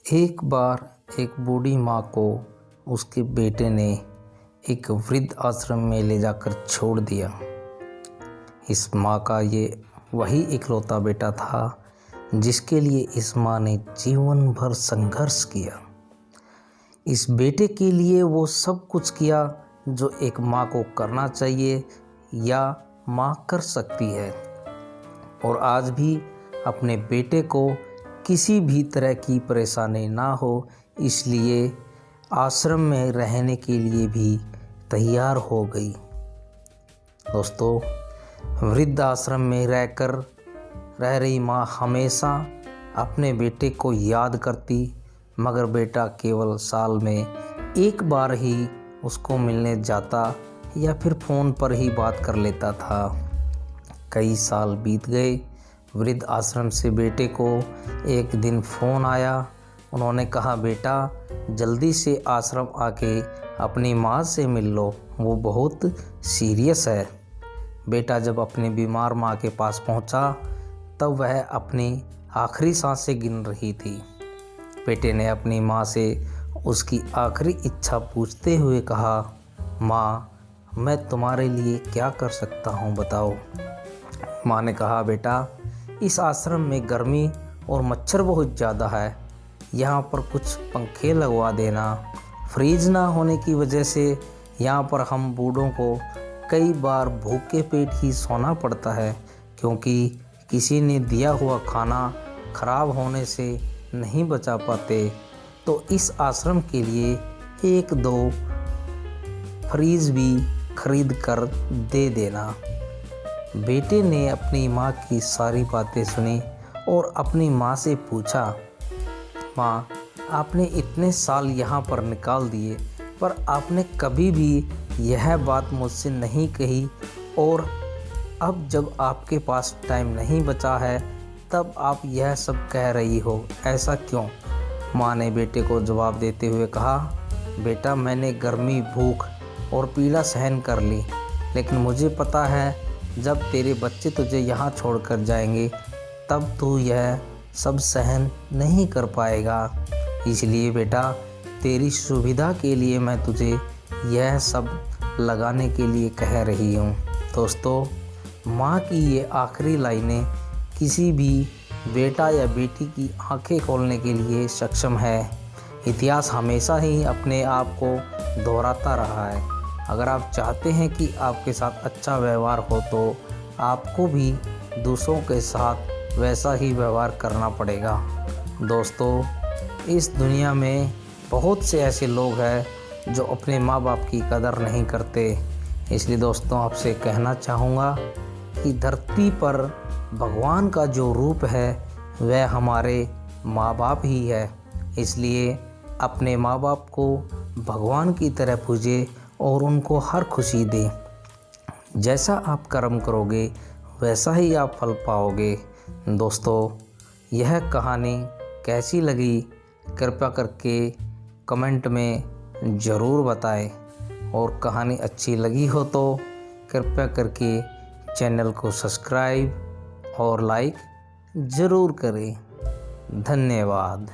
एक बार एक बूढ़ी माँ को उसके बेटे ने एक वृद्ध आश्रम में ले जाकर छोड़ दिया। इस माँ का ये वही इकलौता बेटा था जिसके लिए इस माँ ने जीवन भर संघर्ष किया। इस बेटे के लिए वो सब कुछ किया जो एक माँ को करना चाहिए या माँ कर सकती है, और आज भी अपने बेटे को किसी भी तरह की परेशानी ना हो इसलिए आश्रम में रहने के लिए भी तैयार हो गई। दोस्तों, वृद्ध आश्रम में रह रही माँ हमेशा अपने बेटे को याद करती, मगर बेटा केवल साल में एक बार ही उसको मिलने जाता या फिर फ़ोन पर ही बात कर लेता था। कई साल बीत गए। वृद्ध आश्रम से बेटे को एक दिन फ़ोन आया। उन्होंने कहा, बेटा जल्दी से आश्रम आके अपनी माँ से मिल लो, वो बहुत सीरियस है। बेटा जब अपनी बीमार माँ के पास पहुँचा तब वह अपनी आखिरी सांसें गिन रही थी। बेटे ने अपनी माँ से उसकी आखिरी इच्छा पूछते हुए कहा, माँ मैं तुम्हारे लिए क्या कर सकता हूँ, बताओ। माँ ने कहा, बेटा इस आश्रम में गर्मी और मच्छर बहुत ज़्यादा है, यहाँ पर कुछ पंखे लगवा देना। फ्रिज ना होने की वजह से यहाँ पर हम बूढ़ों को कई बार भूखे पेट ही सोना पड़ता है, क्योंकि किसी ने दिया हुआ खाना खराब होने से नहीं बचा पाते। तो इस आश्रम के लिए 1-2 फ्रिज भी खरीद कर दे देना। बेटे ने अपनी माँ की सारी बातें सुनी और अपनी माँ से पूछा, माँ आपने इतने साल यहाँ पर निकाल दिए पर आपने कभी भी यह बात मुझसे नहीं कही, और अब जब आपके पास टाइम नहीं बचा है तब आप यह सब कह रही हो, ऐसा क्यों? माँ ने बेटे को जवाब देते हुए कहा, बेटा मैंने गर्मी, भूख और पीड़ा सहन कर ली, लेकिन मुझे पता है जब तेरे बच्चे तुझे यहाँ छोड़कर जाएंगे तब तू यह सब सहन नहीं कर पाएगा। इसलिए बेटा तेरी सुविधा के लिए मैं तुझे यह सब लगाने के लिए कह रही हूँ। दोस्तों, माँ की ये आखिरी लाइनें किसी भी बेटा या बेटी की आंखें खोलने के लिए सक्षम है। इतिहास हमेशा ही अपने आप को दोहराता रहा है। अगर आप चाहते हैं कि आपके साथ अच्छा व्यवहार हो तो आपको भी दूसरों के साथ वैसा ही व्यवहार करना पड़ेगा। दोस्तों, इस दुनिया में बहुत से ऐसे लोग हैं जो अपने माँ बाप की कदर नहीं करते। इसलिए दोस्तों आपसे कहना चाहूँगा कि धरती पर भगवान का जो रूप है वह हमारे माँ बाप ही है। इसलिए अपने माँ बाप को भगवान की तरह पूजें और उनको हर खुशी दें। जैसा आप कर्म करोगे वैसा ही आप फल पाओगे। दोस्तों, यह कहानी कैसी लगी कृपया करके कमेंट में ज़रूर बताएं, और कहानी अच्छी लगी हो तो कृपया करके चैनल को सब्सक्राइब और लाइक ज़रूर करें। धन्यवाद।